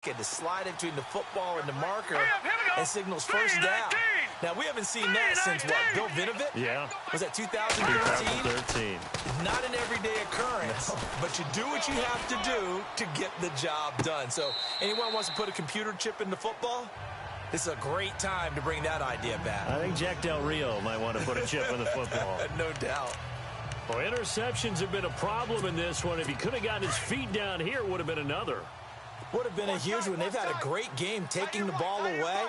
and to slide in between the football and the marker and signals first down. Now, we haven't seen that since, what, Bill Vinovich? Yeah. Was that 2013? 2013. Not an everyday occurrence, but you do what you have to do to get the job done. So, anyone wants to put a computer chip in the football? This is a great time to bring that idea back. I think Jack Del Rio might want to put a chip in the football. No doubt. Well, interceptions have been a problem in this one. If he could have gotten his feet down here, it would have been another. Would have been a huge one. They've had a great game taking the ball away.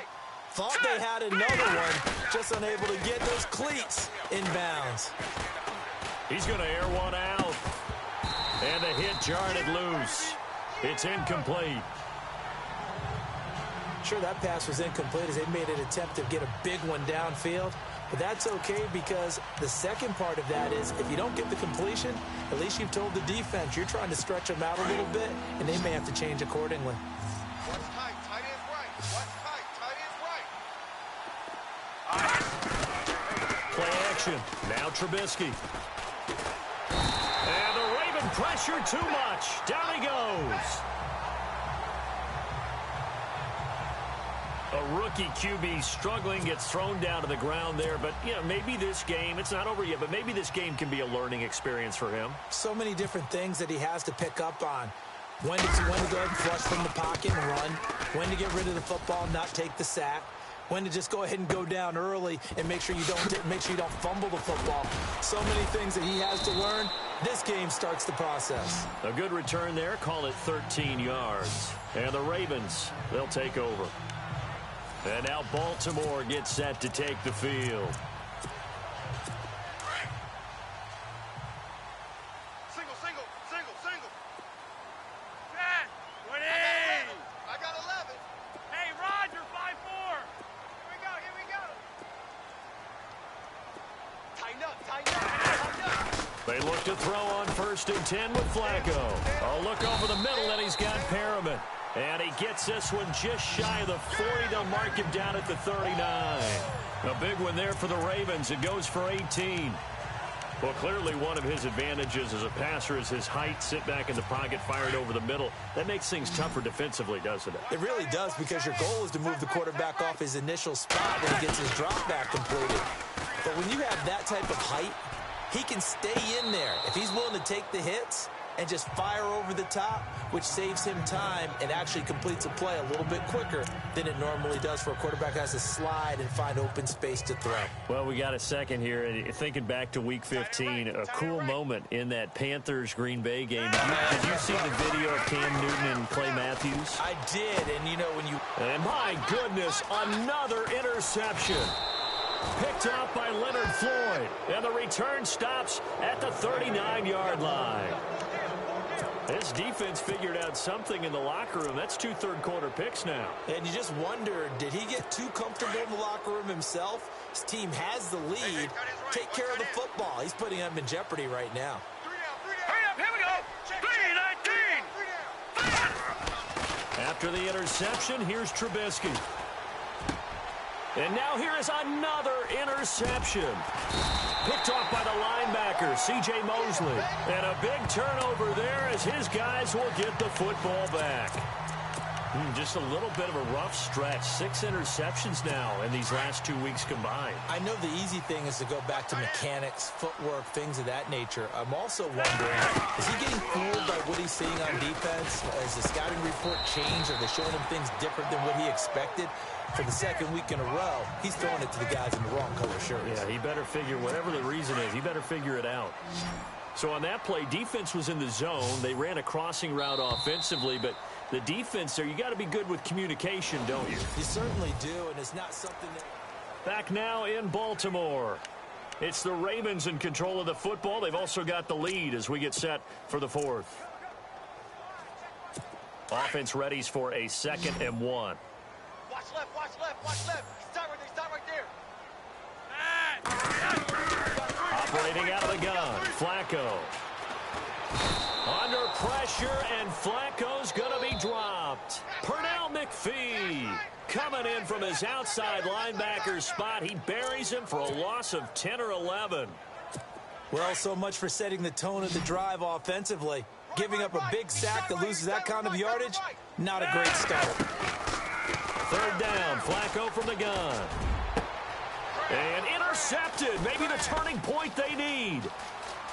Thought they had another one, just unable to get those cleats in bounds. He's going to air one out. And the hit jarred it loose. It's incomplete. Sure, that pass was incomplete as they made an attempt to get a big one downfield. But that's okay because the second part of that is if you don't get the completion, at least you've told the defense you're trying to stretch them out a little bit, and they may have to change accordingly. What's tight? Tight end's right. What's tight? Tight end's right. Play action. Now Trubisky. And the Raven pressure too much. Down he goes. A rookie QB struggling, gets thrown down to the ground there. But, you know, maybe this game, it's not over yet, but maybe this game can be a learning experience for him. So many different things that he has to pick up on. When to go ahead and flush from the pocket and run. When to get rid of the football and not take the sack. When to just go ahead and go down early and make sure you don't fumble the football. So many things that he has to learn. This game starts the process. A good return there. Call it 13 yards. And the Ravens, they'll take over. And now Baltimore gets set to take the field. Single. Set. 20. I got 11. Hey, Roger, 5-4. Here we go. Tighten up. They look to throw on 1st and 10 with Flacco. A look over the middle, and he's got Perriman. And he gets this one just shy of the 40. They'll mark him down at the 39. A big one there for the Ravens. It goes for 18. Well, clearly one of his advantages as a passer is his height. Sit back in the pocket, fired over the middle. That makes things tougher defensively, doesn't it? It really does because your goal is to move the quarterback off his initial spot when he gets his drop back completed. But when you have that type of height, he can stay in there. If he's willing to take the hits and just fire over the top, which saves him time and actually completes a play a little bit quicker than it normally does for a quarterback who has to slide and find open space to throw. Well, we got a second here. Thinking back to Week 15, a cool moment in that Panthers-Green Bay game. Did you see the video of Cam Newton and Clay Matthews? I did, and you know when you... And my goodness, another interception. Picked off by Leonard Floyd. And the return stops at the 39-yard line. This defense figured out something in the locker room. That's 2 third-quarter picks now. And you just wonder, did he get too comfortable in the locker room himself? His team has the lead. Take care of the football. He's putting them in jeopardy right now. Hurry up, here we go. 3-19. After the interception, here's Trubisky. And now here is another interception. Picked off by the linebacker, C.J. Mosley. And a big turnover there as his guys will get the football back. Just a little bit of a rough stretch. 6 interceptions now in these last 2 weeks combined. I know the easy thing is to go back to mechanics, footwork, things of that nature. I'm also wondering, is he getting fooled by what he's seeing on defense? Has the scouting report changed? Are they showing him things different than what he expected? For the second week in a row, he's throwing it to the guys in the wrong color shirts. Yeah, he better figure, whatever the reason is, he better figure it out. So on that play, defense was in the zone. They ran a crossing route offensively, but the defense there, you got to be good with communication, don't you? You certainly do, and it's not something that... Back now in Baltimore. It's the Ravens in control of the football. They've also got the lead as we get set for the 4th. Offense readies for a 2nd and 1. Watch left. Stop right there. Operating out of the gun, Flacco. Under pressure, and Flacco's going to be dropped. Pernell McPhee coming in from his outside linebacker spot. He buries him for a loss of 10 or 11. Well, so much for setting the tone of the drive offensively. Giving up a big sack that loses that kind of yardage, Not a great start. Third down, Flacco from the gun. And intercepted, maybe the turning point they need.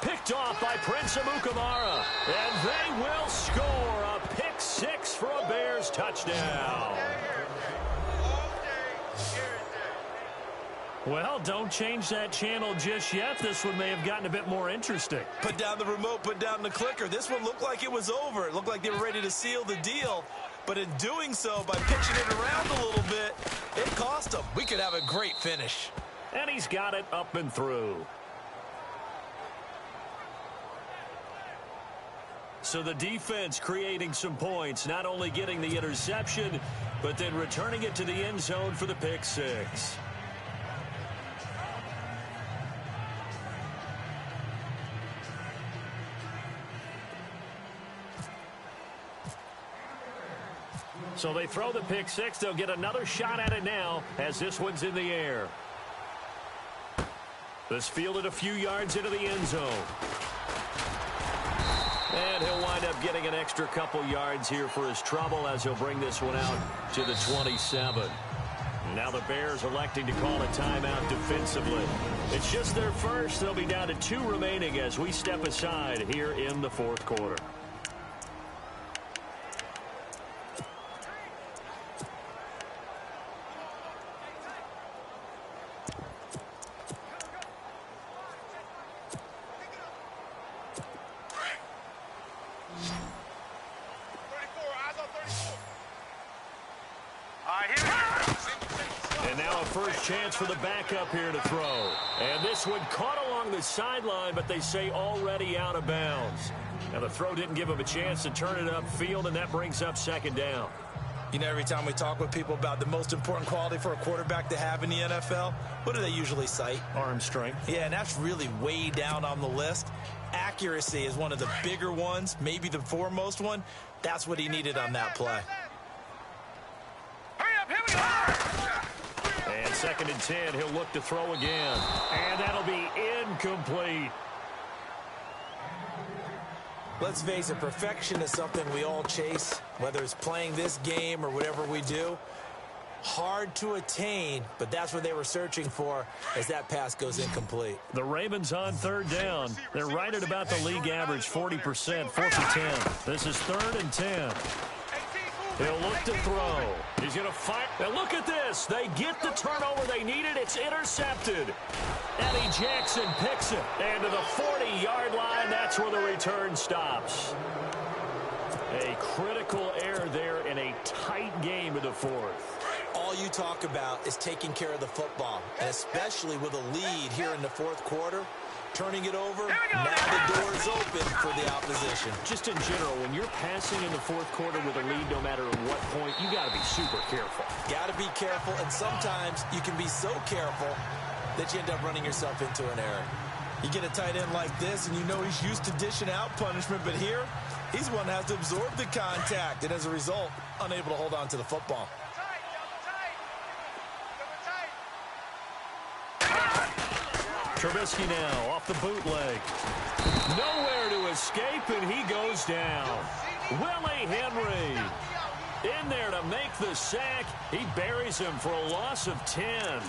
Picked off by Prince Amukamara. And they will score a pick six for a Bears touchdown. Well, don't change that channel just yet. This one may have gotten a bit more interesting. Put down the remote, put down the clicker. This one looked like it was over. It looked like they were ready to seal the deal. But in doing so, by pitching it around a little bit, it cost them. We could have a great finish. And he's got it up and through. So the defense creating some points, not only getting the interception, but then returning it to the end zone for the pick six. So they throw the pick six. They'll get another shot at it now as this one's in the air. This fielded a few yards into the end zone. And he'll wind up getting an extra couple yards here for his trouble as he'll bring this one out to the 27. Now the Bears electing to call a timeout defensively. It's just their first. They'll be down to 2 remaining as we step aside here in the fourth quarter. Chance for the backup here to throw. And this one caught along the sideline, but they say already out of bounds. Now the throw didn't give him a chance to turn it upfield, and that brings up second down. You know, every time we talk with people about the most important quality for a quarterback to have in the NFL, what do they usually cite? Arm strength. Yeah, and that's really way down on the list. Accuracy is one of the bigger ones, maybe the foremost one. That's what he needed on that play. Hurry up, here we go! And 2nd and 10, he'll look to throw again. And that'll be incomplete. Let's face it, perfection is something we all chase, whether it's playing this game or whatever we do. Hard to attain, but that's what they were searching for as that pass goes incomplete. The Ravens on 3rd down. They're right at about the league average, 40%, 4th and 10. This is 3rd and 10. He'll look to throw. He's going to fire. Now look at this. They get the turnover they needed. It's intercepted. Eddie Jackson picks it. And to the 40-yard line, that's where the return stops. A critical error there in a tight game in the 4th. All you talk about is taking care of the football, and especially with a lead here in the 4th quarter. Turning it over, now the door is open for the opposition. Just in general, when you're passing in the 4th quarter with a lead, no matter at what point, you got to be super careful. Got to be careful, and sometimes you can be so careful that you end up running yourself into an error. You get a tight end like this, and you know he's used to dishing out punishment, but here, he's the one that has to absorb the contact, and as a result, unable to hold on to the football. Trubisky now off the bootleg. Nowhere to escape, and he goes down. Willie Henry in there to make the sack. He buries him for a loss of 10.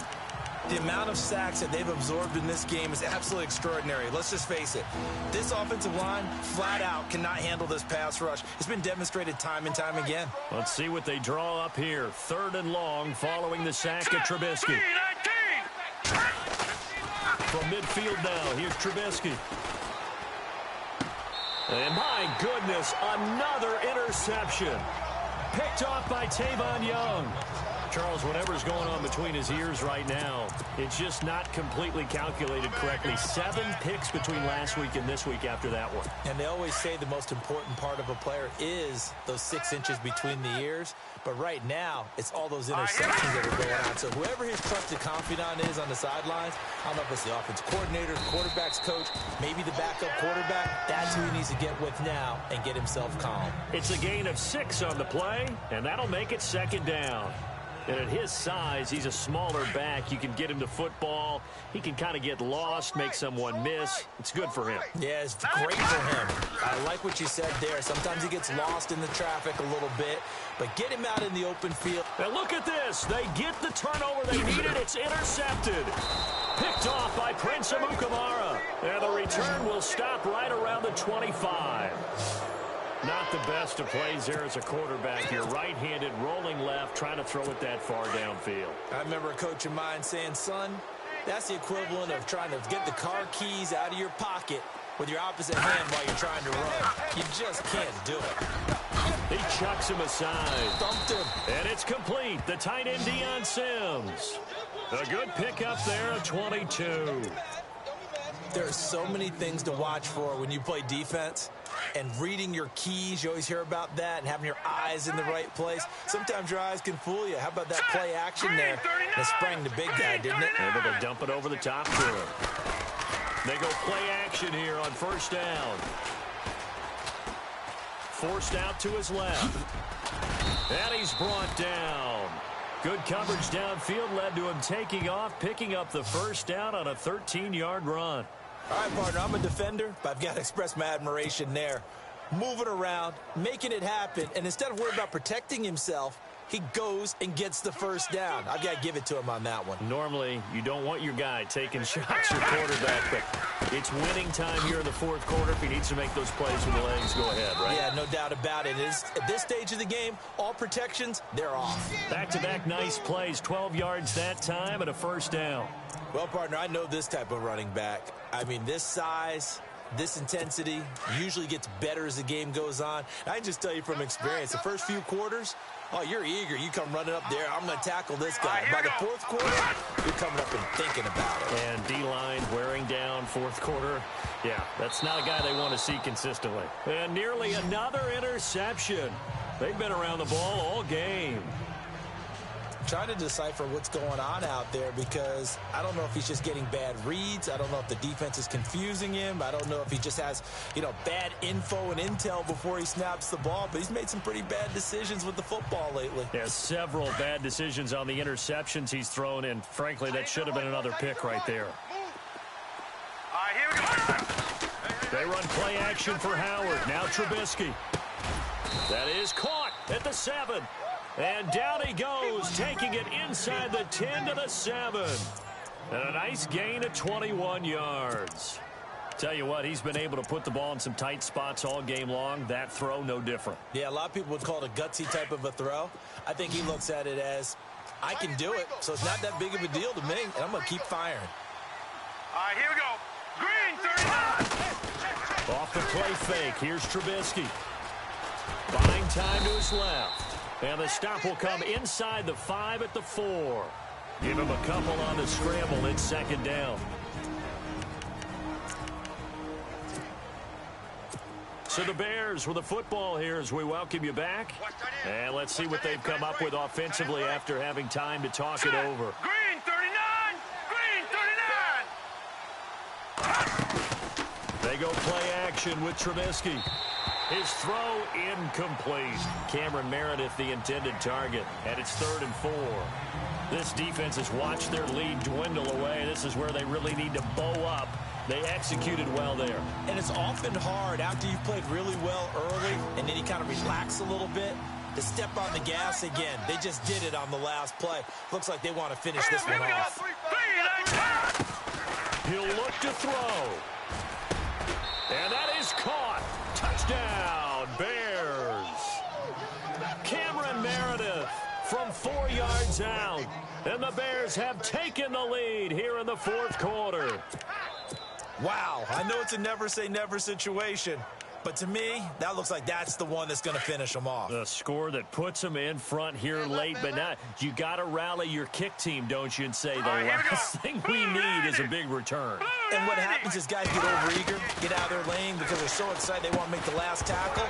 The amount of sacks that they've absorbed in this game is absolutely extraordinary. Let's just face it. This offensive line, flat out, cannot handle this pass rush. It's been demonstrated time and time again. Let's see what they draw up here. 3rd and long following the sack of Trubisky. From midfield now, here's Trubisky. And my goodness, another interception. Picked off by Tavon Young. Charles, whatever's going on between his ears right now, it's just not completely calculated correctly. 7 picks between last week and this week after that one. And they always say the most important part of a player is those 6 inches between the ears. But right now, it's all those interceptions that are going on. So whoever his trusted confidant is on the sidelines, I don't know if it's the offense coordinator, the quarterback's coach, maybe the backup quarterback, that's who he needs to get with now and get himself calm. It's a gain of 6 on the play, and that'll make it 2nd down. And at his size, he's a smaller back. You can get him to football. He can kind of get lost, make someone miss. It's good for him. Yeah, it's great for him. I like what you said there. Sometimes he gets lost in the traffic a little bit, but get him out in the open field. And look at this. They get the turnover they needed. It's intercepted. Picked off by Prince Amukamara. And the return will stop right around the 25. Not the best of plays there as a quarterback. You're right-handed, rolling left, trying to throw it that far downfield. I remember a coach of mine saying, son, that's the equivalent of trying to get the car keys out of your pocket with your opposite hand while you're trying to run. You just can't do it. He chucks him aside. Thumped him. And it's complete. The tight end, Deion Sims. A good pickup there, a 22. There are so many things to watch for when you play defense. And reading your keys, you always hear about that, and having your eyes in the right place. Sometimes your eyes can fool you. How about that play action there? That sprang the big guy, didn't it? Able to dump it over the top to him. They go play action here on first down. Forced out to his left. And he's brought down. Good coverage downfield led to him taking off, picking up the first down on a 13-yard run. All right, partner, I'm a defender, but I've got to express my admiration there. Moving around, making it happen, and instead of worrying about protecting himself, he goes and gets the first down. I've got to give it to him on that one. Normally, you don't want your guy taking shots, your quarterback, but it's winning time here in the fourth quarter. If he needs to make those plays with the legs, go ahead, right? Yeah, no doubt about it. At this stage of the game, all protections, they're off. Back-to-back nice plays, 12 yards that time and a first down. Well, partner, I know this type of running back. I mean, this size, this intensity usually gets better as the game goes on. I can just tell you from experience, the first few quarters, oh, you're eager. You come running up there. I'm going to tackle this guy. By the fourth quarter, you're coming up and thinking about it. And D-line wearing down fourth quarter. Yeah, that's not a guy they want to see consistently. And nearly another interception. They've been around the ball all game. Trying to decipher what's going on out there because I don't know if he's just getting bad reads. I don't know if the defense is confusing him. I don't know if he just has, bad info and intel before he snaps the ball. But he's made some pretty bad decisions with the football lately. Yeah, several bad decisions on the interceptions he's thrown in. Frankly, that should have been another pick right there. All right, here we go. They run play action for Howard. Now Trubisky. That is caught at the 7. And down he goes, taking it inside the 10 to the 7. And a nice gain of 21 yards. Tell you what, he's been able to put the ball in some tight spots all game long. That throw, no different. Yeah, a lot of people would call it a gutsy type of a throw. I think he looks at it as, I can do it, so it's not that big of a deal to me, and I'm going to keep firing. All right, here we go. Green, 39. Off the play fake, here's Trubisky. Buying time to his left. And the stop will come inside the 5 at the 4. Give him a couple on the scramble. It's second down. So the Bears with the football here as we welcome you back. And let's see what they've come up with offensively after having time to talk it over. Green, 39. Green, 39. They go play action with Trubisky. His throw incomplete. Cameron Meredith, the intended target, and it's 3rd and 4. This defense has watched their lead dwindle away. This is where they really need to bow up. They executed well there. And it's often hard after you've played really well early and then you kind of relax a little bit to step on the gas again. They just did it on the last play. Looks like they want to finish this one off. He'll look to throw. And that is caught. Touchdown, Bears. Cameron Meredith from 4 yards out. And the Bears have taken the lead here in the fourth quarter. Wow, I know it's a never-say-never situation, but to me, that looks like that's the one that's going to finish them off. The score that puts them in front here late, but now you got to rally your kick team, don't you, and say the last thing we need is a big return. And what happens is guys get overeager, get out of their lane because they're so excited they want to make the last tackle.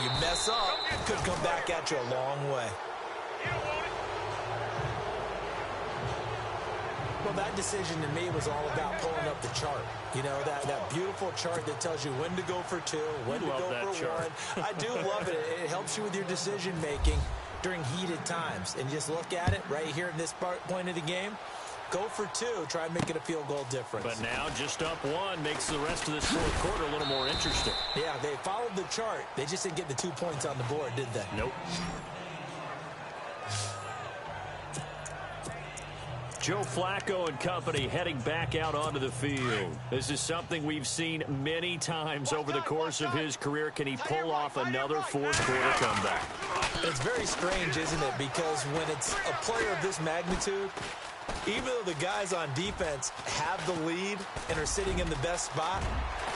You mess up, could come back at you a long way. Well, that decision to me was all about pulling up the chart. You know, that beautiful chart that tells you when to go for 2, when to go for 1. I do love it. It helps you with your decision making. during heated times. And just look at it right here in this point of the game. Go for 2. Try and make it a field goal difference. But now just up 1 makes the rest of this fourth quarter a little more interesting. Yeah, they followed the chart. They just didn't get the 2 points on the board, did they? Nope. Joe Flacco and company heading back out onto the field. This is something we've seen many times over the course of his career. Can he pull off another fourth quarter comeback? It's very strange, isn't it? Because when it's a player of this magnitude, even though the guys on defense have the lead and are sitting in the best spot,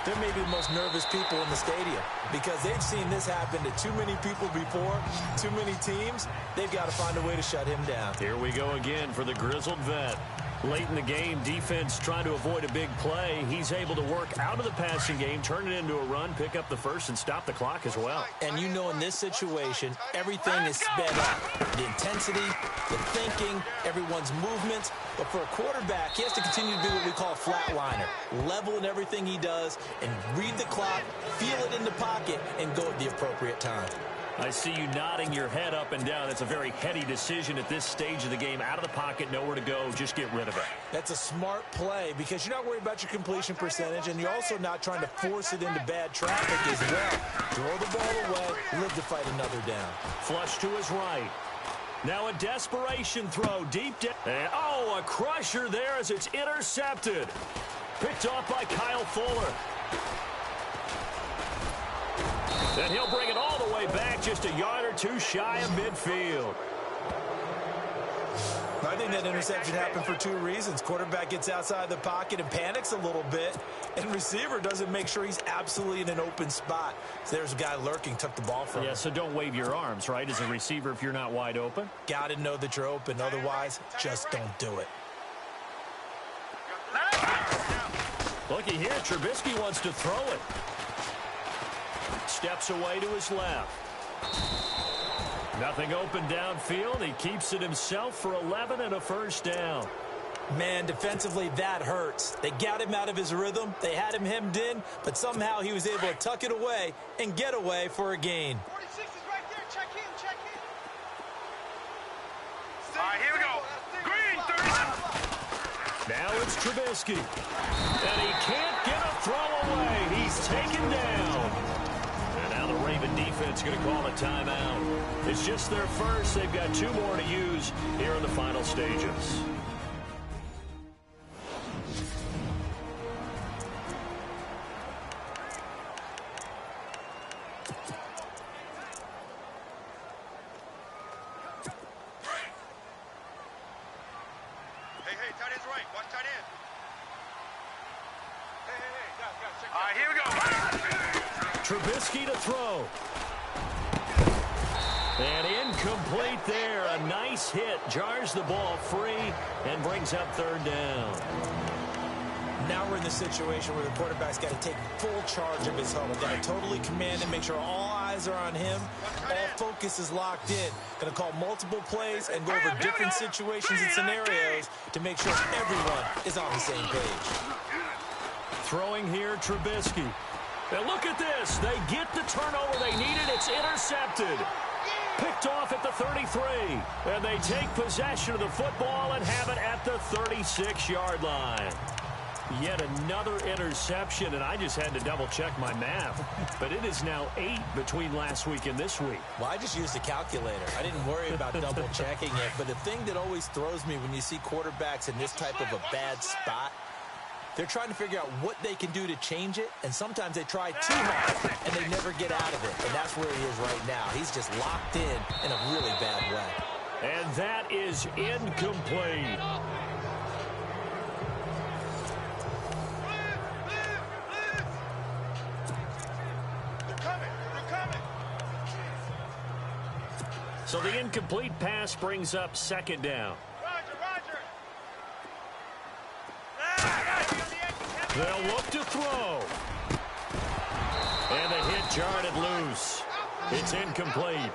they're maybe the most nervous people in the stadium because they've seen this happen to too many people before, too many teams. They've got to find a way to shut him down. Here we go again for the grizzled vet. Late in the game, defense trying to avoid a big play. He's able to work out of the passing game, turn it into a run, pick up the first, and stop the clock as well. And you know in this situation, everything is sped up. The intensity, the thinking, everyone's movements. But for a quarterback, he has to continue to do what we call a flatliner. Level in everything he does and read the clock, feel it in the pocket, and go at the appropriate time. I see you nodding your head up and down. It's a very heady decision at this stage of the game. Out of the pocket, nowhere to go. Just get rid of it. That's a smart play because you're not worried about your completion percentage, and you're also not trying to force it into bad traffic as well. Throw the ball away, live to fight another down. Flush to his right. Now a desperation throw deep down. And, oh, a crusher there as it's intercepted. Picked off by Kyle Fuller. And he'll bring it all the way back, just a yard or 2 shy of midfield. I think that interception happened for 2 reasons. Quarterback gets outside the pocket and panics a little bit, and receiver doesn't make sure he's absolutely in an open spot. So there's a guy lurking, took the ball from him. Yeah, so don't wave your arms, right, as a receiver if you're not wide open. Got to know that you're open. Otherwise, just don't do it. Looky here, Trubisky wants to throw it. Steps away to his left. Nothing open downfield. He keeps it himself for 11 and a first down. Man, defensively, that hurts. They got him out of his rhythm. They had him hemmed in, but somehow he was able to tuck it away and get away for a gain. 46 is right there. Check in, check in. All right, here we go. Green, 30. Now it's Trubisky. And he can't get a throw away. He's taken down. And now the Raven defense going to call a timeout. It's just their first. They've got 2 more to use here in the final stages. Hey, tight end's right. Watch tight end. Hey, guys, check it out. All right, here we go. Trubisky to throw. And incomplete there. A nice hit. Jars the ball free and brings up 3rd down. Now we're in the situation where the quarterback's got to take full charge of his huddle. Got to totally command and make sure all eyes are on him. All focus is locked in. Going to call multiple plays and go over different situations and scenarios to make sure everyone is on the same page. Throwing here, Trubisky. And look at this. They get the turnover they needed. It's intercepted. Picked off at the 33. And they take possession of the football and have it at the 36-yard line. Yet another interception, and I just had to double-check my math. But it is now 8 between last week and this week. Well, I just used a calculator. I didn't worry about double-checking it. But the thing that always throws me when you see quarterbacks in this type of a bad spot, they're trying to figure out what they can do to change it, and sometimes they try too hard, and they never get out of it. And that's where he is right now. He's just locked in a really bad way. And that is incomplete. So the incomplete pass brings up 2nd down. Roger. They'll look to throw. And the hit jarred it loose. It's incomplete.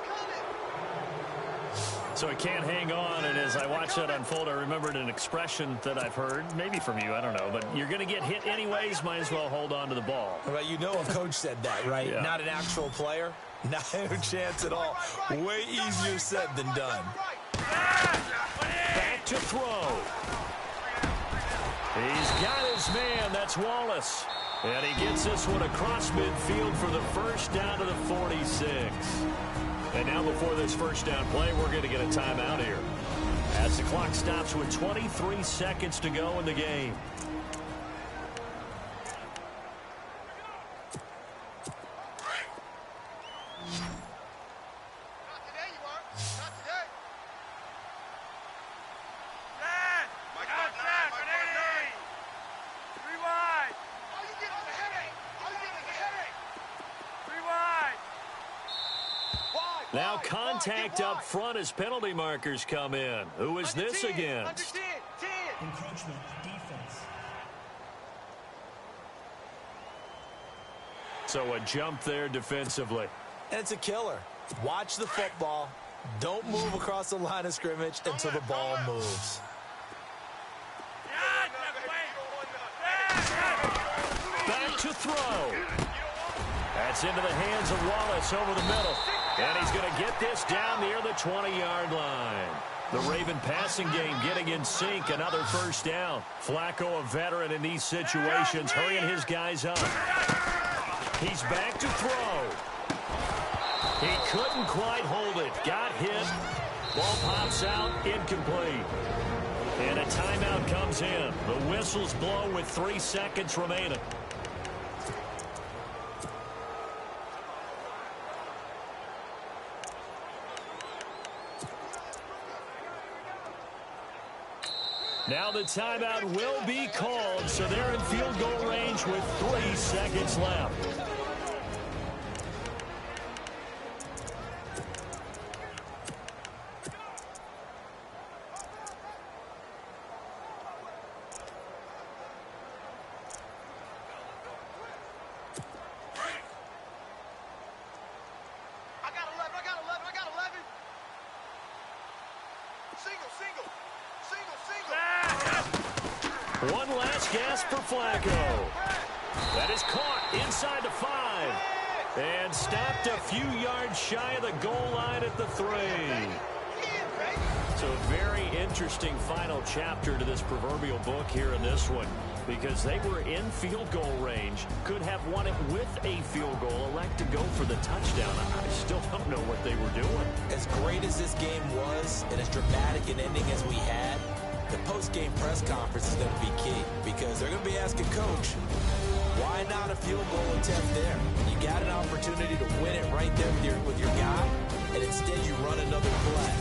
So he can't hang on, and as I watch that unfold, I remembered an expression that I've heard, maybe from you, I don't know, but you're going to get hit anyways, might as well hold on to the ball. Well, you know a coach said that, right? Yeah. Not an actual player. No chance at all. Way easier said than done. Back to throw. He's got his man. That's Wallace. And he gets this one across midfield for the first down to the 46. And now before this first down play, we're going to get a timeout here, as the clock stops with 23 seconds to go in the game. Now contact up front as penalty markers come in. Who is this against? Encroachment defense. So a jump there defensively. And it's a killer. Watch the football. Don't move across the line of scrimmage until the ball moves. Back to throw. That's into the hands of Wallace over the middle. And he's going to get this down near the 20-yard line. The Raven passing game getting in sync. Another first down. Flacco, a veteran in these situations, hurrying his guys up. He's back to throw. He couldn't quite hold it. Got hit. Ball pops out. Incomplete. And a timeout comes in. The whistles blow with 3 seconds remaining. Now the timeout will be called, so they're in field goal range with 3 seconds left. One last gasp for Flacco. That is caught inside the 5. And stopped a few yards shy of the goal line at the 3. So a very interesting final chapter to this proverbial book here in this one, because they were in field goal range, could have won it with a field goal, elect to go for the touchdown. I still don't know what they were doing. As great as this game was, and as dramatic an ending as we had, the post-game press conference is going to be key, because they're going to be asking Coach, why not a field goal attempt there? You got an opportunity to win it right there with your guy, and instead you run another play.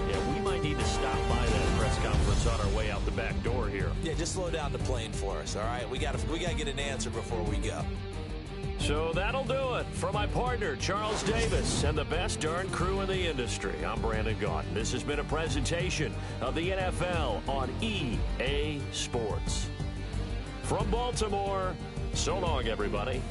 Yeah, we might need to stop by that press conference on our way out the back door here. Yeah, just slow down the plane for us, all right? We got to get an answer before we go. So that'll do it. For my partner, Charles Davis, and the best darn crew in the industry, I'm Brandon Gaudin. This has been a presentation of the NFL on EA Sports. From Baltimore, so long, everybody.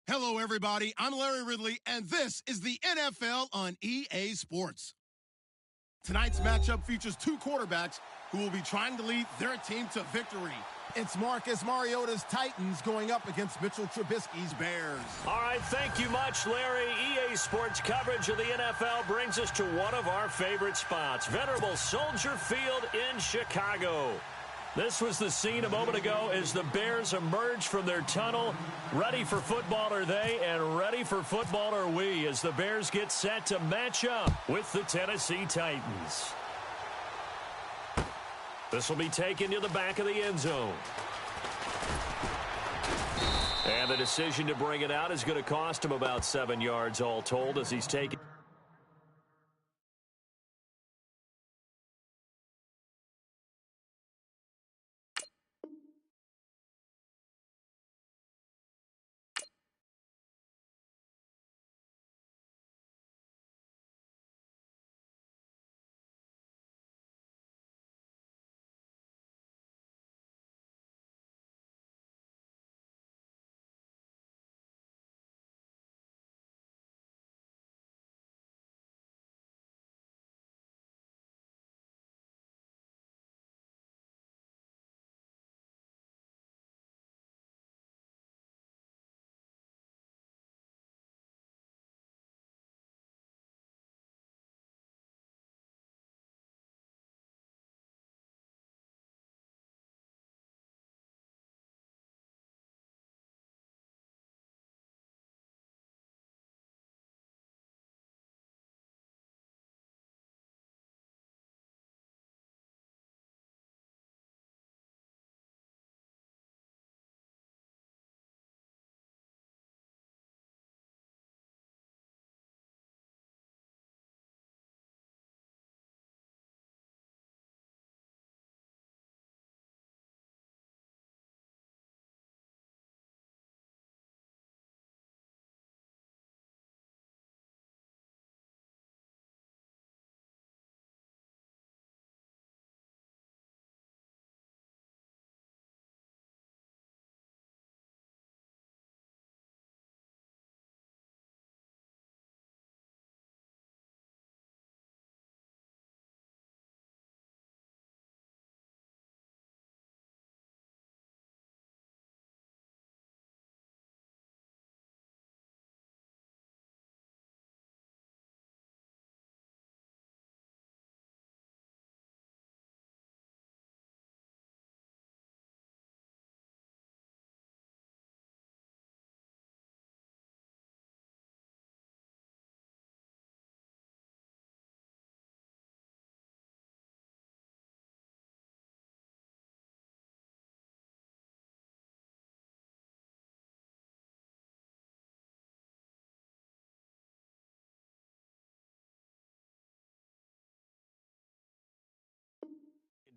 Hello, everybody. I'm Larry Ridley, and this is the NFL on EA Sports. Tonight's matchup features two quarterbacks who will be trying to lead their team to victory. It's Marcus Mariota's Titans going up against Mitchell Trubisky's Bears. All right, thank you much, Larry. EA Sports coverage of the NFL brings us to one of our favorite spots, venerable Soldier Field in Chicago. This was the scene a moment ago as the Bears emerged from their tunnel. Ready for football are they, and ready for football are we, as the Bears get set to match up with the Tennessee Titans. This will be taken to the back of the end zone. And the decision to bring it out is going to cost him about 7 yards all told as he's taken.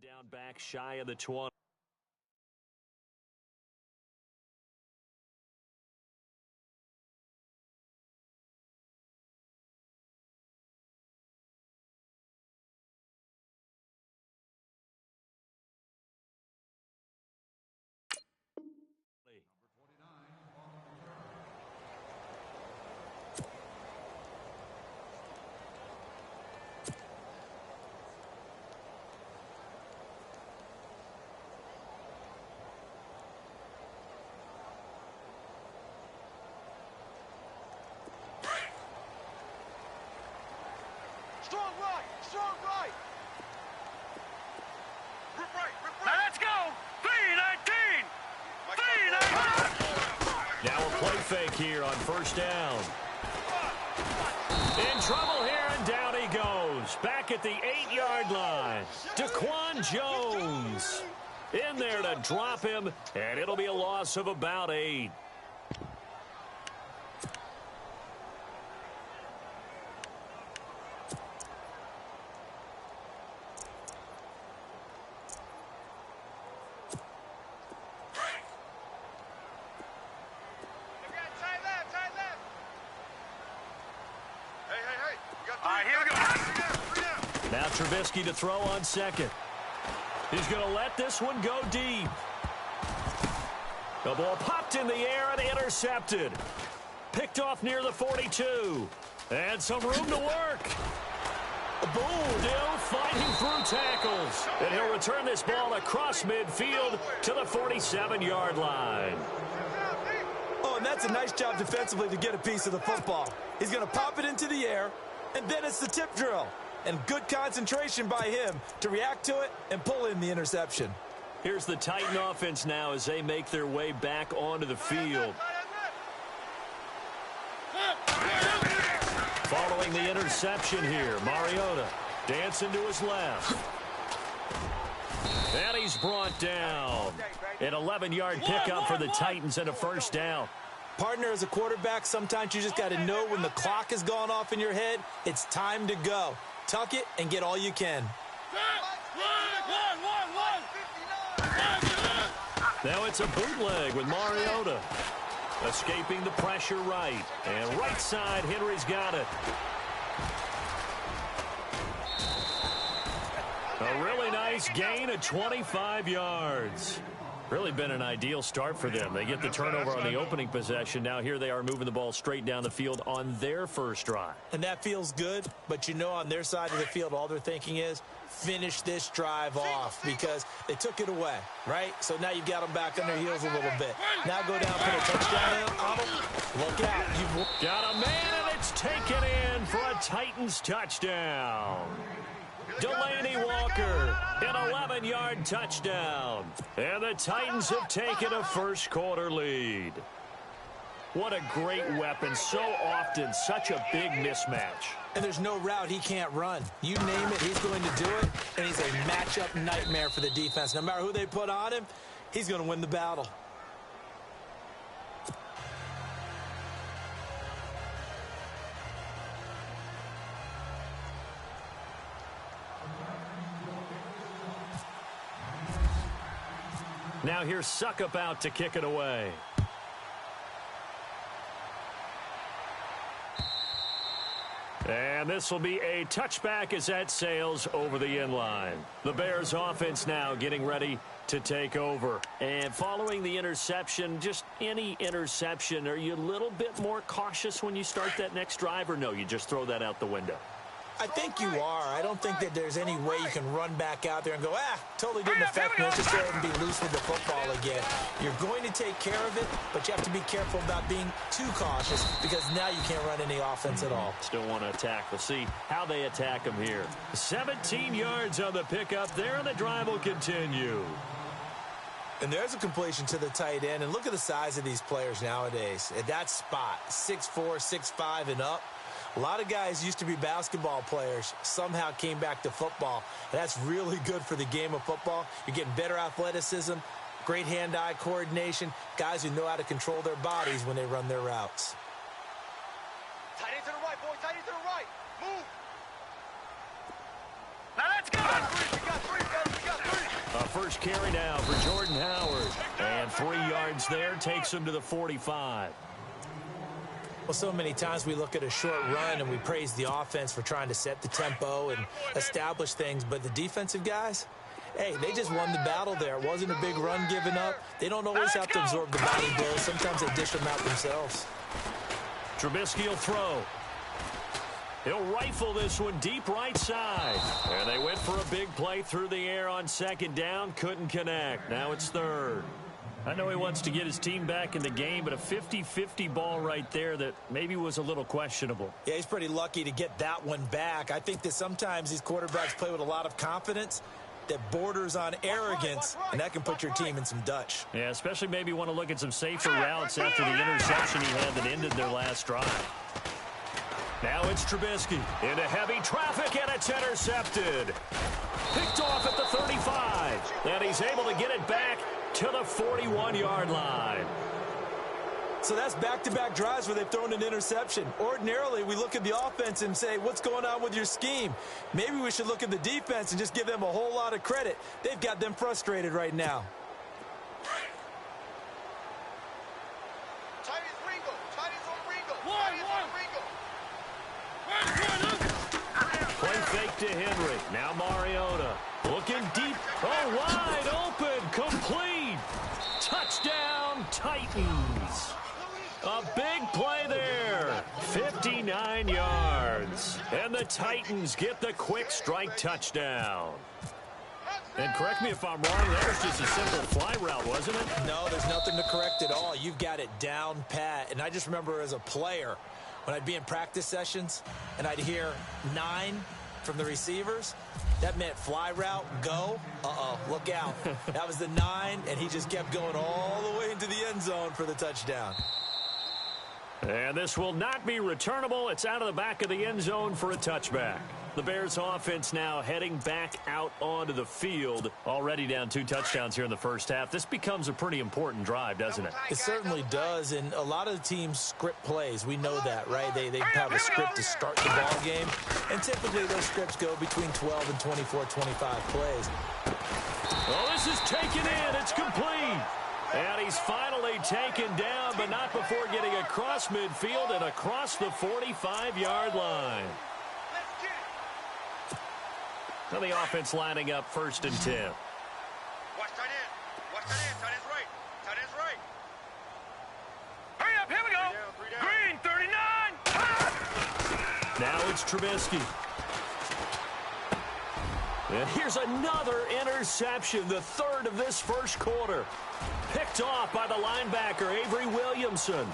Down back shy of the 20. Strong right, strong right. Rip right. Now let's go. 3-19. 3-19. Now a play fake here on first down. In trouble here, and down he goes. Back at the 8-yard line. Daquan Jones in there to drop him, and it'll be a loss of about 8. Now Trubisky to throw on second. He's going to let this one go deep. The ball popped in the air and intercepted. Picked off near the 42. And some room to work. Boom! Still fighting through tackles. And he'll return this ball across midfield to the 47-yard line. Oh, and that's a nice job defensively to get a piece of the football. He's going to pop it into the air, and then it's the tip drill. And good concentration by him to react to it and pull in the interception. Here's the Titan offense now as they make their way back onto the field. Following the interception here, Mariota dancing to his left. And he's brought down. An 11-yard pickup for the Titans and a first down. Partner, as a quarterback, sometimes you just got to know when the clock has gone off in your head, it's time to go. Tuck it and get all you can. Now it's a bootleg with Mariota. Escaping the pressure right. And right side, Henry's got it. A really nice gain of 25 yards. Really been an ideal start for them. They get the turnover on the opening possession. Now here they are moving the ball straight down the field on their first drive. And that feels good, but you know on their side of the field, all they're thinking is finish this drive off because they took it away, right? So now you've got them back on their heels a little bit. Now go down, put a touchdown on them. Look out. You've got a man, and it's taken in for a Titans touchdown. Delaney Walker, an 11-yard touchdown. And the Titans have taken a first-quarter lead. What a great weapon. So often, such a big mismatch. And there's no route he can't run. You name it, he's going to do it. And he's a matchup nightmare for the defense. No matter who they put on him, he's going to win the battle. Now here's Suckup out to kick it away. And this will be a touchback as that sails over the end line. The Bears offense now getting ready to take over. And following the interception, just any interception, are you a little bit more cautious when you start that next drive, or no, you just throw that out the window? I think you are. I don't think that there's any way you can run back out there and go, totally didn't affect me. Let's just go ahead and be loose with the football again. You're going to take care of it, but you have to be careful about being too cautious because now you can't run any offense at all. Still want to attack. We'll see how they attack him here. 17 yards on the pickup there, and the drive will continue. And there's a completion to the tight end. And look at the size of these players nowadays. At that spot, 6'4", 6'5", and up. A lot of guys used to be basketball players, somehow came back to football. And that's really good for the game of football. You're getting better athleticism, great hand-eye coordination, guys who know how to control their bodies when they run their routes. Tight end to the right, boys. Tight end to the right. Move. Now let's go. We got three, fellas. We got three. A first carry now for Jordan Howard. And 3 yards there takes him to the 45. Well, so many times we look at a short run and we praise the offense for trying to set the tempo and establish things, but the defensive guys, hey, they just won the battle there. It wasn't a big run given up. They don't always have to absorb the body blows. Sometimes they dish them out themselves. Trubisky will throw. He'll rifle this one deep right side. And they went for a big play through the air on second down. Couldn't connect. Now it's third. I know he wants to get his team back in the game, but a 50-50 ball right there that maybe was a little questionable. Yeah, he's pretty lucky to get that one back. I think that sometimes these quarterbacks play with a lot of confidence that borders on arrogance, and that can put your team in some Dutch. Yeah, especially maybe want to look at some safer routes after the interception he had that ended their last drive. Now it's Trubisky into heavy traffic, and it's intercepted. Picked off at the 35, and he's able to get it back to the 41-yard line. So that's back-to-back drives where they've thrown an interception. Ordinarily, we look at the offense and say, what's going on with your scheme? Maybe we should look at the defense and just give them a whole lot of credit. They've got them frustrated right now. Tight end's Ringo. Tight end's on Ringo. Tight end's on Ringo. Play fake to Henry. Now Mariota looking deep. Oh, wide open. Complete. Touchdown, Titans. A big play there. 59 yards. And the Titans get the quick strike touchdown. And correct me if I'm wrong, that was just a simple fly route, wasn't it? No, there's nothing to correct at all. You've got it down pat. And I just remember as a player, when I'd be in practice sessions and I'd hear 9 from the receivers, that meant fly route, go. Look out. That was the 9, and he just kept going all the way into the end zone for the touchdown. And this will not be returnable. It's out of the back of the end zone for a touchback. The Bears offense now heading back out onto the field. Already down 2 touchdowns here in the first half. This becomes a pretty important drive, doesn't it? It certainly does, and a lot of the teams script plays. We know that, right? They have a script to start the ball game, and typically those scripts go between 12 and 24, 25 plays. Well, this is taken in. It's complete. And he's finally taken down, but not before getting across midfield and across the 45-yard line. Now the offense lining up 1st and 10. Watch tight end. Watch tight end. Tight end's right. Tight end's right. Hurry up. Here we go. Green, 39. Now it's Trubisky. And here's another interception, the 3rd of this first quarter. Picked off by the linebacker, Avery Williamson.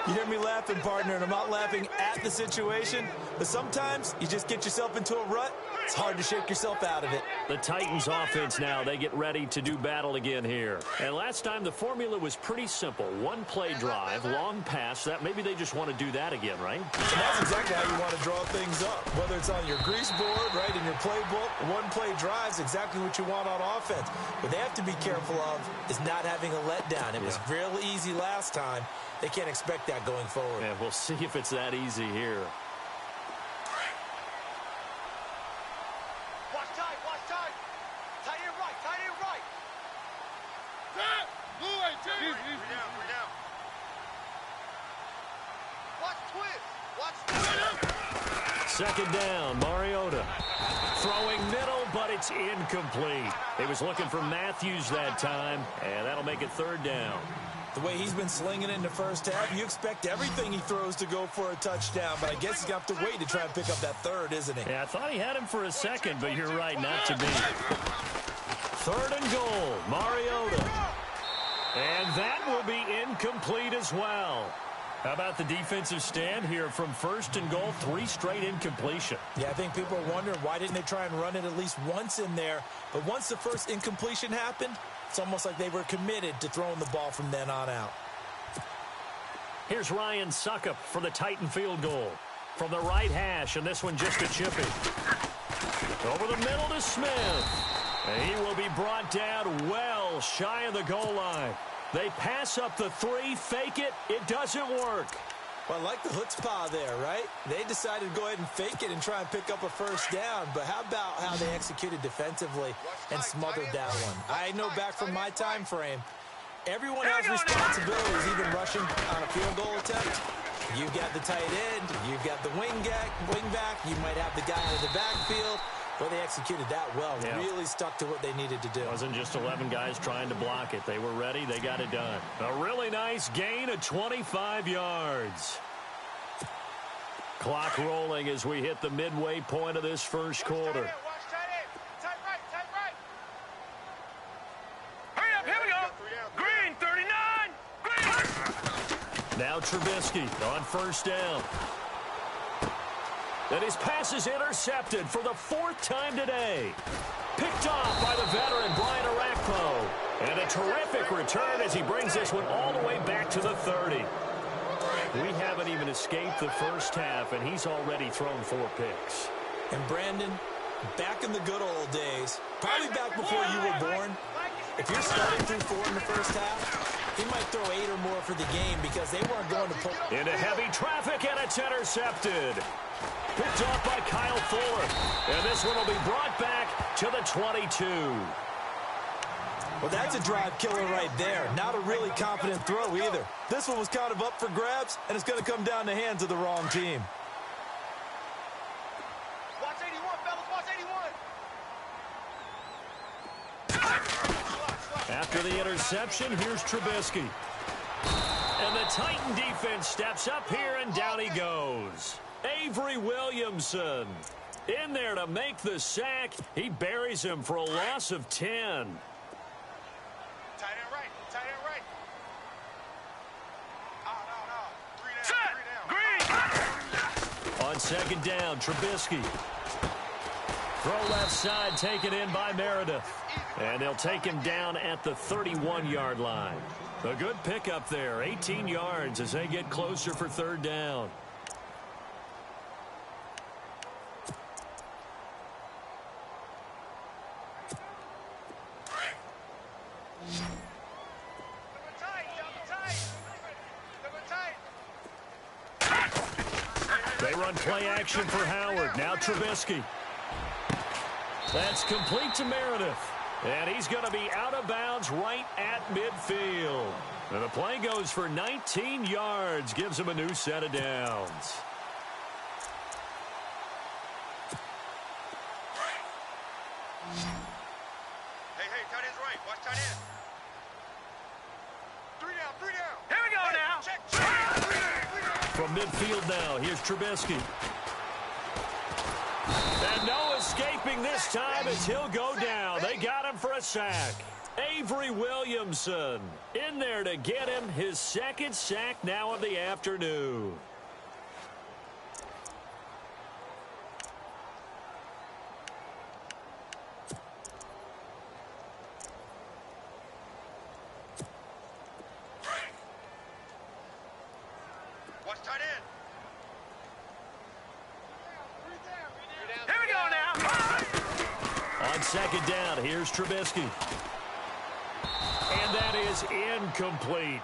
You hear me laughing, partner, and I'm not laughing at the situation, but sometimes you just get yourself into a rut. It's hard to shake yourself out of it. The Titans offense now, they get ready to do battle again here. And last time the formula was pretty simple. 1 play drive, long pass. That maybe they just want to do that again, right? And that's exactly how you want to draw things up. Whether it's on your grease board, right, in your playbook, 1 play drive is exactly what you want on offense. What they have to be careful of is not having a letdown. It was real easy last time. They can't expect that going forward. Yeah, we'll see if it's that easy here. Watch tight, watch tight. Tight end right, tight end right. Three down. Watch twist. Second down, Mariota. Throwing middle, but it's incomplete. He was looking for Matthews that time, and that'll make it 3rd down. The way he's been slinging it in the first half, you expect everything he throws to go for a touchdown, but I guess he's going to have to wait to try and pick up that 3rd, isn't he? Yeah, I thought he had him for a second, but you're right, not to be. 3rd and goal, Mariota. And that will be incomplete as well. How about the defensive stand here from 1st and goal, 3 straight incompletion? Yeah, I think people are wondering why didn't they try and run it at least once in there. But once the first incompletion happened, it's almost like they were committed to throwing the ball from then on out. Here's Ryan Suckup for the Titan field goal. From the right hash, and this one just a chippy. Over the middle to Smith. And he will be brought down well shy of the goal line. They pass up the 3, fake it. It doesn't work. Well, I like the chutzpah there, right? They decided to go ahead and fake it and try and pick up a 1st down. But how about how they executed defensively and smothered that one? I know back from my time frame, everyone has responsibilities, even rushing on a field goal attempt. You've got the tight end, you've got the wing back, you might have the guy in the backfield. Well, they executed that well. Yeah. Really stuck to what they needed to do. It wasn't just 11 guys trying to block it. They were ready. They got it done. A really nice gain of 25 yards. Clock rolling as we hit the midway point of this first quarter. Watch tight end. Tight right. Hurry up, here we go. Green, 39. Green. Now Trubisky on 1st down. And his pass is intercepted for the 4th time today. Picked off by the veteran Brian Arakpo. And a terrific return as he brings this one all the way back to the 30. We haven't even escaped the first half, and he's already thrown 4 picks. And Brandon, back in the good old days, probably back before you were born, if you're starting through 4 in the first half, he might throw 8 or more for the game because they weren't going to pull. Into heavy traffic, and it's intercepted. Picked off by Kyle Fuller. And this one will be brought back to the 22. Well, that's a drive killer right there. Not a really confident throw either. This one was kind of up for grabs, and it's going to come down the hands of the wrong team. Watch 81, fellas. Watch 81. After the interception, here's Trubisky. Titan defense steps up here, and down he goes. Avery Williamson in there to make the sack. He buries him for a loss of 10. Tight end right. Tight end right. No. 3 down. Green. On second down, Trubisky. Throw left side, taken in by Meredith. And they'll take him down at the 31-yard line. A good pickup there, 18 yards as they get closer for third down. They run play action for Howard. Now Trubisky. That's complete to Meredith. And he's going to be out of bounds right at midfield. And the play goes for 19 yards. Gives him a new set of downs. Hey, tight end's right. Watch tight end. 3 down. Here we go now. Check. From midfield now, here's Trubisky. And no escaping this time as he'll go down. They got him for a sack. Avery Williamson in there to get him his second sack now of the afternoon. Watch tight end. Here we go now. On second down, here's Trubisky. And that is incomplete.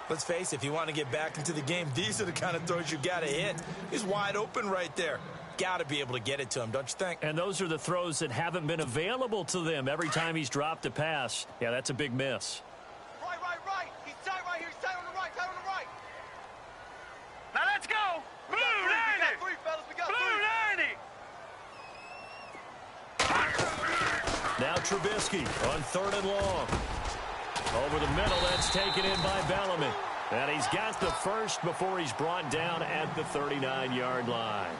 Let's face it, if you want to get back into the game, these are the kind of throws you got to hit. He's wide open right there. Got to be able to get it to him, don't you think? And those are the throws that haven't been available to them every time he's dropped a pass. Yeah, that's a big miss. Right. He's tight right here. He's tight on the right. Now let's go. Blue 90. We got three, fellas. We got Blue 90. Now Trubisky on third and long. Over the middle, that's taken in by Bellamy. And he's got the first before he's brought down at the 39-yard line.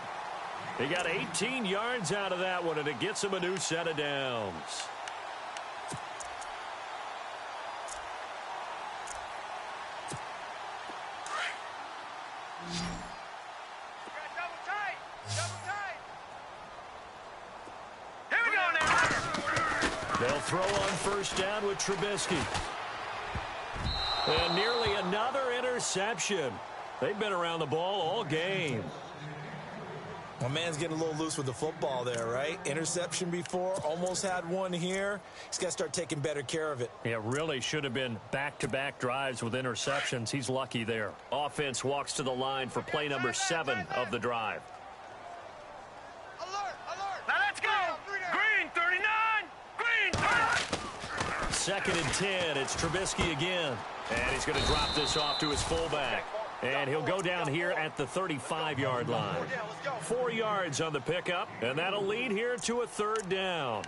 He got 18 yards out of that one, and it gets him a new set of downs. Double tight. Here we go now. They'll throw on first down with Trubisky. And nearly another interception. They've been around the ball all game. My man's getting a little loose with the football there, right? Interception before, almost had one here. He's got to start taking better care of it. It really should have been back-to-back drives with interceptions. He's lucky there. Offense walks to the line for play number 7 of the drive. Alert. Now let's go. Green 39. Green 39. Second and 10. It's Trubisky again. And he's going to drop this off to his fullback. And he'll go down here at the 35-yard line. 4 yards on the pickup, and that'll lead here to a third down.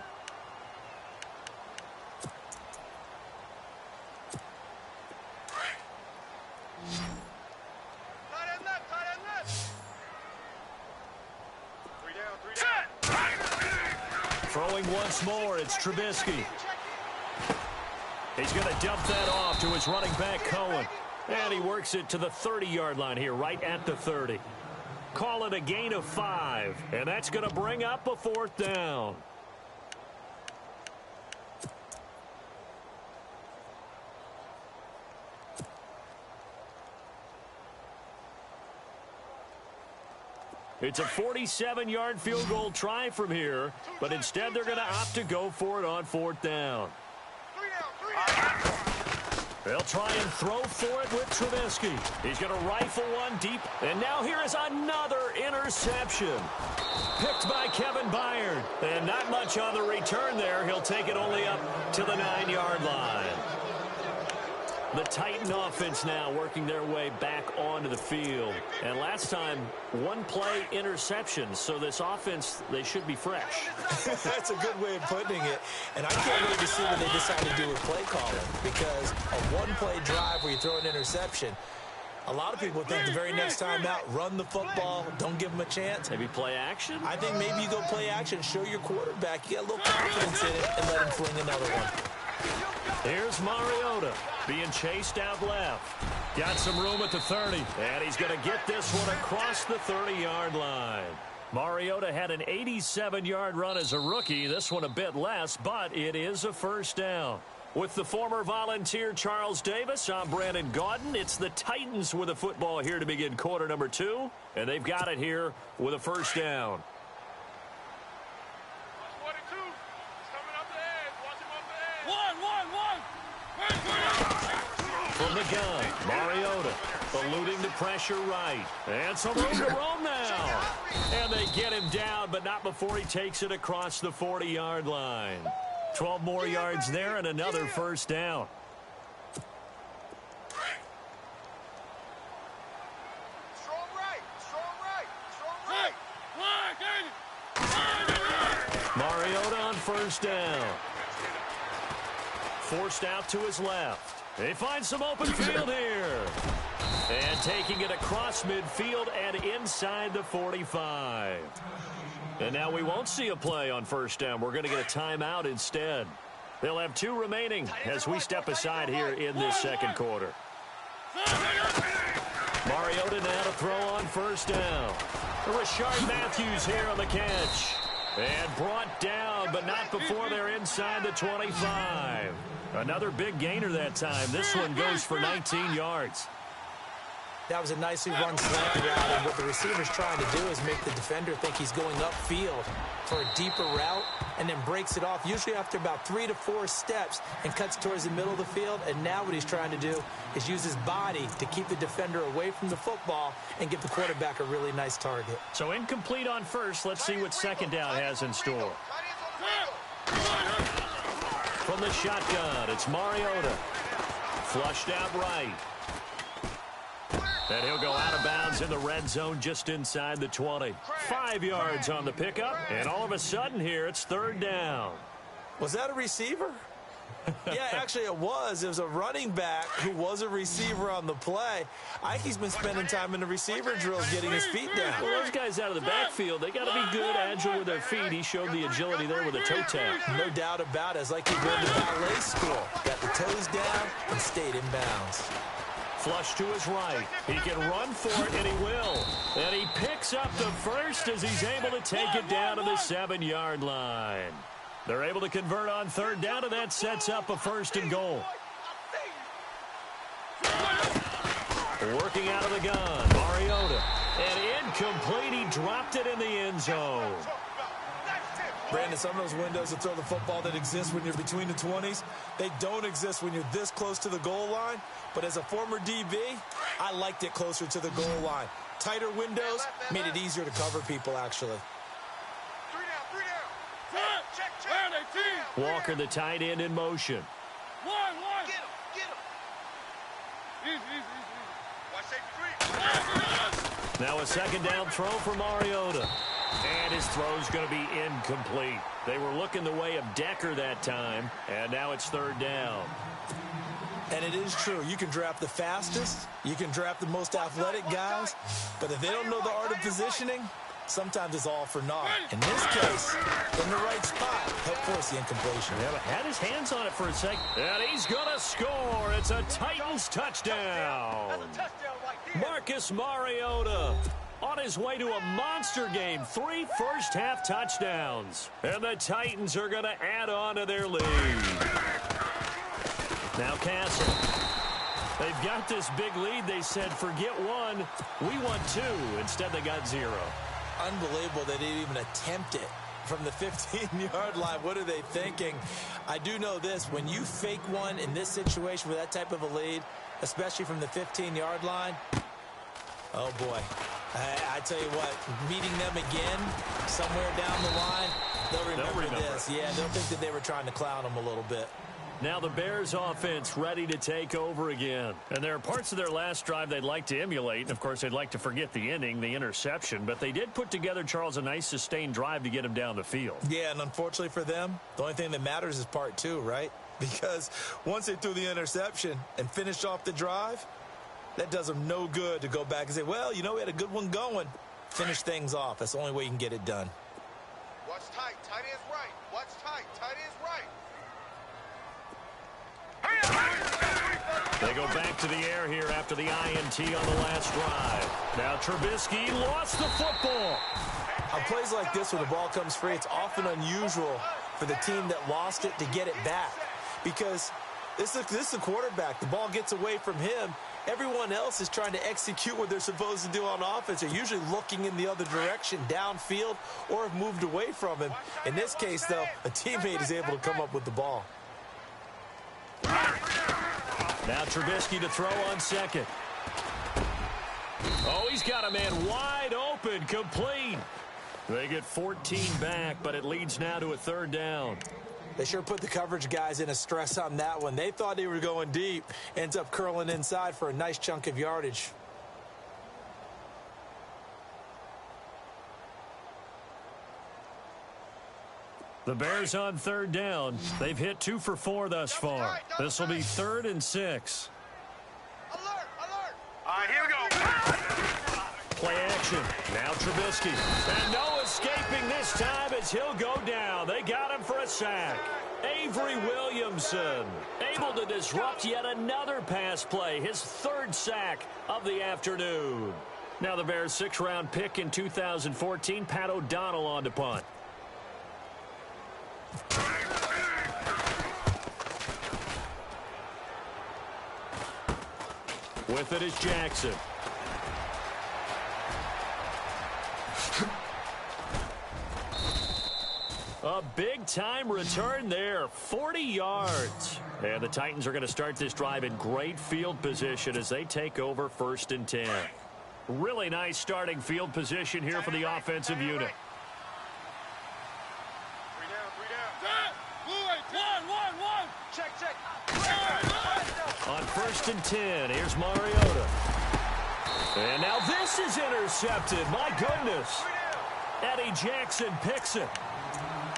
Tight end left. 3 down. Throwing once more, it's Trubisky. He's going to dump that off to his running back, Cohen. And he works it to the 30-yard line here, right at the 30. Call it a gain of 5, and that's going to bring up a fourth down. It's a 47-yard field goal try from here, but instead they're going to opt to go for it on fourth down. 3 down. They'll try and throw for it with Trubisky. He's going to rifle one deep. And now here is another interception. Picked by Kevin Byard. And not much on the return there. He'll take it only up to the 9-yard line. The Titan offense now working their way back onto the field. And last time, one play interception. So this offense, they should be fresh. That's a good way of putting it. And I can't wait to see what they decide to do with play calling. Because a one-play drive where you throw an interception, A lot of people think the very next time out, run the football, don't give him a chance. Maybe play action? I think maybe you go play action, show your quarterback, you get a little confidence in it, and let him fling another one. Here's Mariota being chased out left. Got some room at the 30, and he's going to get this one across the 30-yard line. Mariota had an 87-yard run as a rookie. This one a bit less, but it is a first down. With the former Volunteer Charles Davis, I'm Brandon Gaudin. It's the Titans with a football here to begin quarter number 2, and they've got it here with a first down. From the gun, Mariota alluding to pressure right. And some room to roam now. And they get him down, but not before he takes it across the 40-yard line. 12 more yards there and another first down. Strong right, strong right. Mariota on first down. Forced out to his left. They find some open field here. And taking it across midfield and inside the 45. And now we won't see a play on first down. We're going to get a timeout instead. They'll have 2 remaining as we step aside here in this second quarter. Mariota now to throw on first down. Rashard Matthews here on the catch. And brought down, but not before they're inside the 25. Another big gainer that time. This one goes for 19 yards. That was a nicely run slant route, and what the receiver's trying to do is make the defender think he's going upfield for a deeper route, and then breaks it off, usually after about 3 to 4 steps, and cuts towards the middle of the field. And now what he's trying to do is use his body to keep the defender away from the football and give the quarterback a really nice target. So incomplete on first. Let's see what second down has in store. From the shotgun, it's Mariota. Flushed out right. And he'll go out of bounds in the red zone just inside the 20. 5 yards on the pickup, and all of a sudden here it's third down. Was that a receiver? Yeah, actually it was. It was a running back who was a receiver on the play. I think he's been spending time in the receiver drills getting his feet down. Well, those guys out of the backfield, they got to be good, agile with their feet. He showed the agility there with a toe tap. No doubt about it. It's like he went to ballet school. Got the toes down and stayed in bounds. Flush to his right. He can run for it, and he will. And he picks up the first as he's able to take it down to the 7-yard line. They're able to convert on third down, and that sets up a first and goal. Working out of the gun, Mariota. And incomplete. He dropped it in the end zone. Brandon, some of those windows to throw the football that exist when you're between the 20s, they don't exist when you're this close to the goal line. But as a former DB, I liked it closer to the goal line. Tighter windows made it easier to cover people, actually. 3 down. Check. Walker, the tight end, in motion. Get him. Watch safety 3. Now a second down throw for Mariota. And his throw's going to be incomplete. They were looking the way of Decker that time, and now it's third down. And it is true. You can draft the fastest. You can draft the most athletic guys. But if they don't know the art of positioning, sometimes it's all for naught. In this case, in the right spot, help force the incompletion. Yeah, but had his hands on it for a second. And he's going to score. It's a Titans touchdown. Marcus Mariota on his way to a monster game. 3 first-half touchdowns. And the Titans are going to add on to their lead. Now Castle. They've got this big lead. They said, forget 1. We want 2. Instead, they got 0. Unbelievable they didn't even attempt it from the 15-yard line. What are they thinking? I do know this. When you fake one in this situation with that type of a lead, especially from the 15-yard line, oh, boy. I tell you what, meeting them again somewhere down the line, they'll remember this. Yeah, they'll think that they were trying to clown them a little bit. Now the Bears offense ready to take over again. And there are parts of their last drive they'd like to emulate. And of course, they'd like to forget the inning, the interception. But they did put together, Charles, a nice sustained drive to get him down the field. Yeah, and unfortunately for them, the only thing that matters is part 2, right? Because once they threw the interception and finished off the drive, That does him no good to go back and say, well, you know, we had a good one going. Finish things off. That's the only way you can get it done. Watch tight. Tight ends right. Watch tight. Tight ends right. They go back to the air here after the INT on the last drive. Now Trubisky lost the football. On plays like this where the ball comes free, it's often unusual for the team that lost it to get it back. Because this is a quarterback. The ball gets away from him. Everyone else is trying to execute what they're supposed to do on offense. They're usually looking in the other direction, downfield, or have moved away from him. In this case, though, a teammate is able to come up with the ball. Now Trubisky to throw on second. Oh, he's got a man wide open, complete. They get 14 back, but it leads now to a third down. They sure put the coverage guys in a stress on that one. They thought they were going deep. Ends up curling inside for a nice chunk of yardage. The Bears on third down. They've hit 2 for 4 thus far. This will be 3rd and 6. Alert! Alert! All right, here we go. Play action. Now Trubisky. And no escaping this time as he'll go down. They got him for a sack. Avery Williamson able to disrupt yet another pass play. His 3rd sack of the afternoon. Now the Bears' 6th-round pick in 2014, Pat O'Donnell on to punt. With it is Jackson. A big-time return there, 40 yards. And the Titans are going to start this drive in great field position as they take over 1st and 10. Really nice starting field position here for the offensive unit. 3 down. 1. Check. On 1st and 10, here's Mariota. And now this is intercepted. My goodness. Eddie Jackson picks it.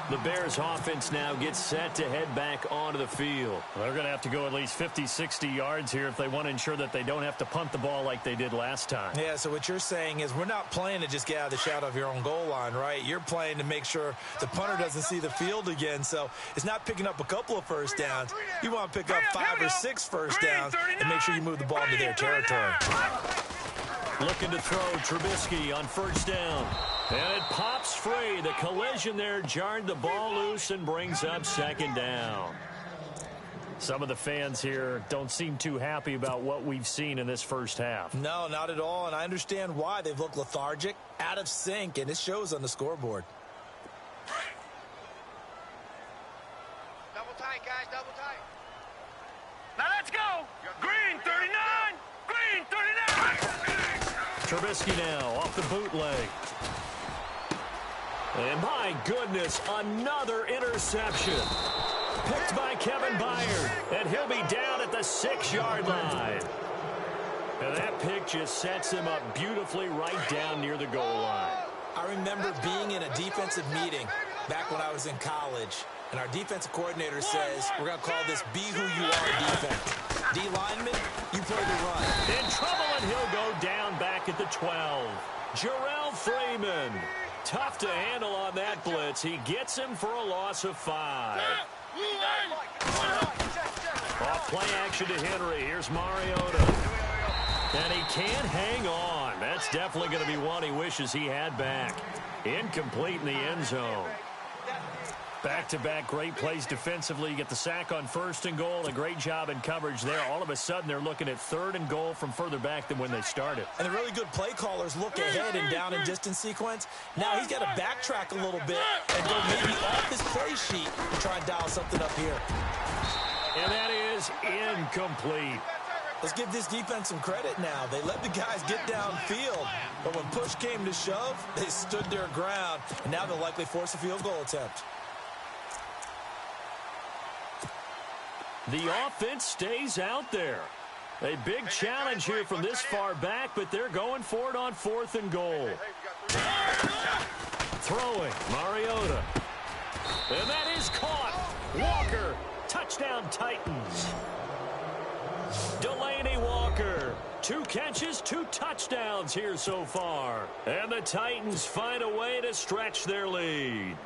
The Bears offense now gets set to head back onto the field. They're going to have to go at least 50, 60 yards here if they want to ensure that they don't have to punt the ball like they did last time. Yeah, so what you're saying is we're not playing to just get out of the shadow of your own goal line, right? You're playing to make sure the punter doesn't see the field again. So it's not picking up a couple of first downs. You want to pick up 5 or 6 first downs and make sure you move the ball into their territory. Looking to throw Trubisky on 1st down. And it pops free. The collision there jarred the ball loose and brings up 2nd down. Some of the fans here don't seem too happy about what we've seen in this first half. No, not at all, and I understand why. They've looked lethargic, out of sync, and it shows on the scoreboard. Double tight, guys. Double tight. Now let's go. Green 39. Green 39. Trubisky now off the bootleg. And my goodness, another interception. Picked by Kevin Byard, and he'll be down at the 6-yard line. And that pick just sets him up beautifully right down near the goal line. I remember being in a defensive meeting back when I was in college, and our defensive coordinator says, we're going to call this Be Who You Are defense. D lineman, you play the run. In trouble, and he'll go down back at the 12. Jarrell Freeman. Tough to handle on that blitz. He gets him for a loss of 5. Off play action to Henry. Here's Mariota. And he can't hang on. That's definitely going to be one he wishes he had back. Incomplete in the end zone. Back-to-back great plays defensively. You get the sack on 1st and goal. A great job in coverage there. All of a sudden, they're looking at 3rd and goal from further back than when they started. And the really good play callers look ahead and down and distance sequence. Now he's got to backtrack a little bit and go maybe off his play sheet and try and dial something up here. And that is incomplete. Let's give this defense some credit now. They let the guys get downfield, but when push came to shove, they stood their ground, and now they'll likely force a field goal attempt. The offense stays out there. A big challenge here from this far back, but they're going for it on 4th and goal. Throwing, Mariota. And that is caught. Walker, touchdown Titans. Delaney Walker, 2 catches, 2 touchdowns here so far. And the Titans find a way to stretch their lead.